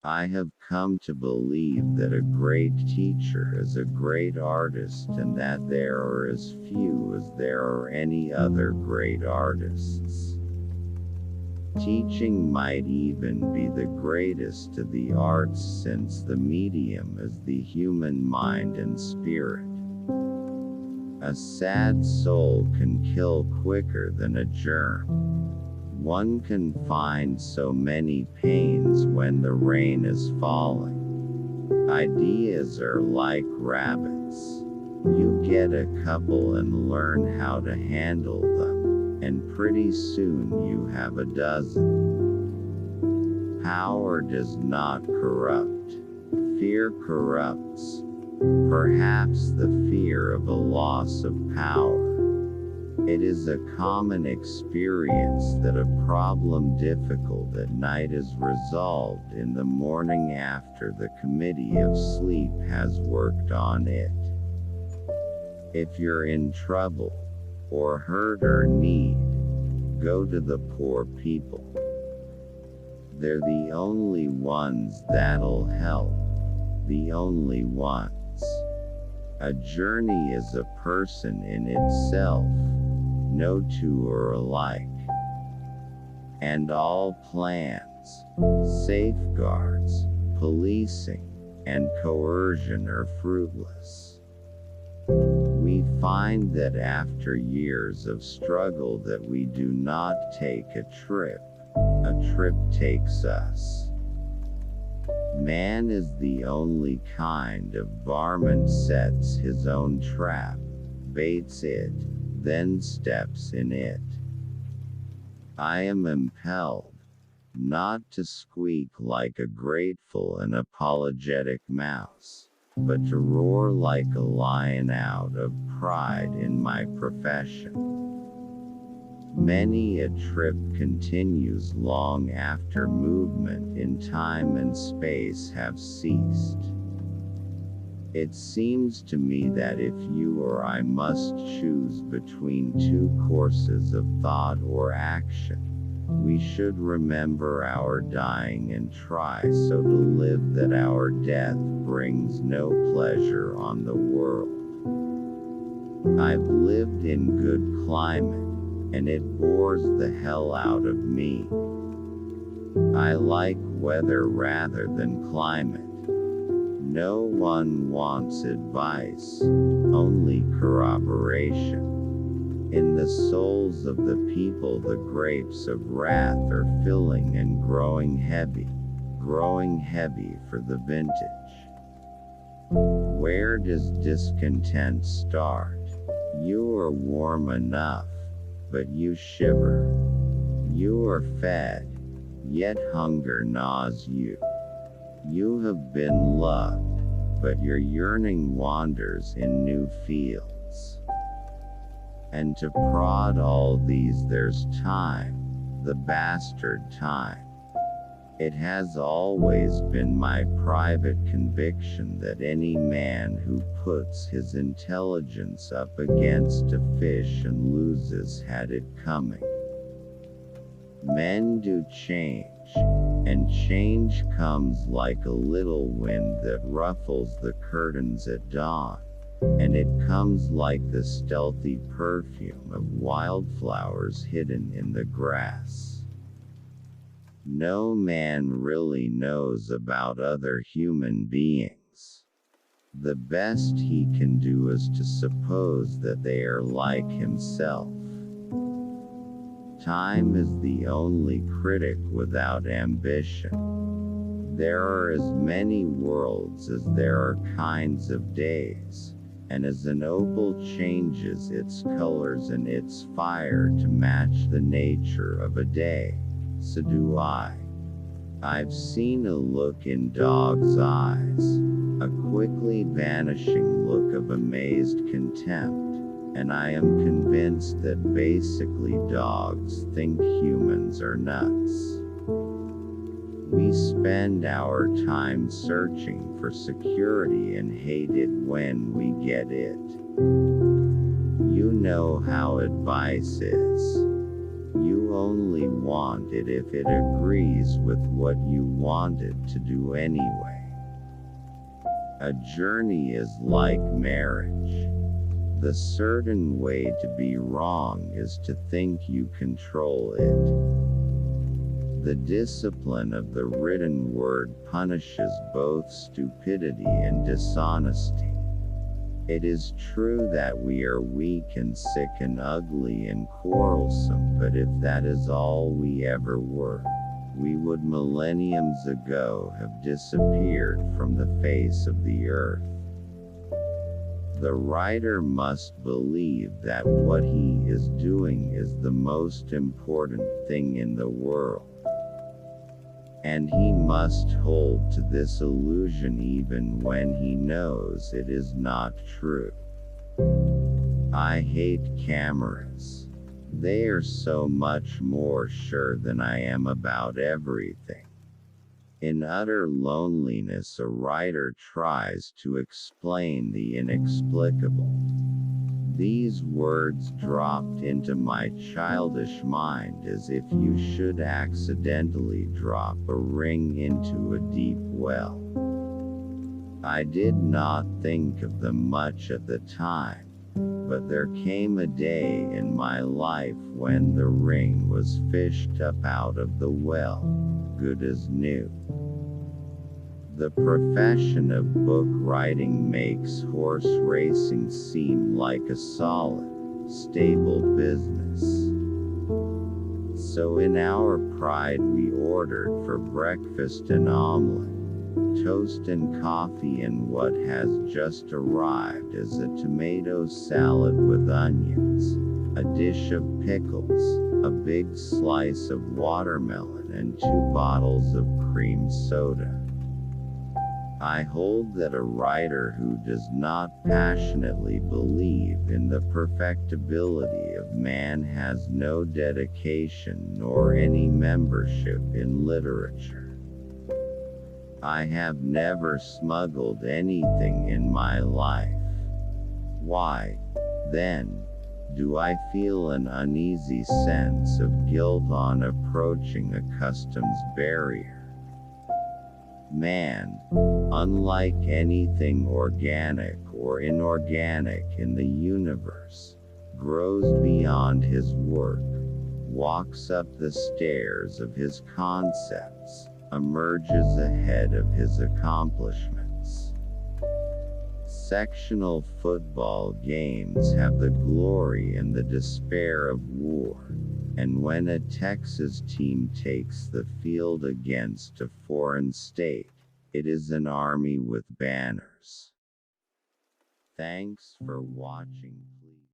I have come to believe that a great teacher is a great artist and that there are as few as there are any other great artists. Teaching might even be the greatest of the arts since the medium is the human mind and spirit. A sad soul can kill quicker than a germ. One can find so many pains when the rain is falling. Ideas are like rabbits. You get a couple and learn how to handle them, and pretty soon you have a dozen. Power does not corrupt. Fear corrupts. Perhaps the fear of a loss of power. It is a common experience that a problem difficult at night is resolved in the morning after the committee of sleep has worked on it. If you're in trouble, or hurt or need, go to the poor people. They're the only ones that'll help. The only ones. A journey is a person in itself. No two are alike. And all plans, safeguards, policing, and coercion are fruitless. We find that after years of struggle that we do not take a trip takes us. Man is the only kind of varmint sets his own trap, baits it, then steps in it. I am impelled, not to squeak like a grateful and apologetic mouse, but to roar like a lion out of pride in my profession. Many a trip continues long after movement in time and space have ceased. It seems to me that if you or I must choose between two courses of thought or action, we should remember our dying and try so to live that our death brings no pleasure on the world. I've lived in good climate, and it bores the hell out of me. I like weather rather than climate. No one wants advice, only corroboration. In the souls of the people the grapes of wrath are filling and growing heavy for the vintage. Where does discontent start? You are warm enough, but you shiver. You are fed, yet hunger gnaws you. You have been loved, but your yearning wanders in new fields. And to prod all these there's time, the bastard time. It has always been my private conviction that any man who puts his intelligence up against a fish and loses had it coming. Men do change, and change comes like a little wind that ruffles the curtains at dawn, and it comes like the stealthy perfume of wildflowers hidden in the grass. No man really knows about other human beings. The best he can do is to suppose that they are like himself. Time is the only critic without ambition. There are as many worlds as there are kinds of days, and as an opal changes its colors and its fire to match the nature of a day, so do I. I've seen a look in dogs' eyes, a quickly vanishing look of amazed contempt, and I am convinced that basically dogs think humans are nuts. We spend our time searching for security and hate it when we get it. You know how advice is. You only want it if it agrees with what you wanted to do anyway. A journey is like marriage. The certain way to be wrong is to think you control it. The discipline of the written word punishes both stupidity and dishonesty. It is true that we are weak and sick and ugly and quarrelsome, but if that is all we ever were, we would millenniums ago have disappeared from the face of the earth. The writer must believe that what he is doing is the most important thing in the world. And he must hold to this illusion even when he knows it is not true. I hate cameras. They are so much more sure than I am about everything. In utter loneliness, a writer tries to explain the inexplicable. These words dropped into my childish mind as if you should accidentally drop a ring into a deep well. I did not think of them much at the time, but there came a day in my life when the ring was fished up out of the well, good as new. The profession of book writing makes horse racing seem like a solid, stable business. So in our pride we ordered for breakfast an omelet, toast and coffee, and what has just arrived is a tomato salad with onions, a dish of pickles, a big slice of watermelon, and 2 bottles of cream soda. I hold that a writer who does not passionately believe in the perfectibility of man has no dedication nor any membership in literature. I have never smuggled anything in my life. Why, then, do I feel an uneasy sense of guilt on approaching a customs barrier? Man, unlike anything organic or inorganic in the universe, grows beyond his work, walks up the stairs of his concepts, emerges ahead of his accomplishments. Sectional football games have the glory and the despair of war, and when a Texas team takes the field against a foreign state, it is an army with banners. Thanks for watching.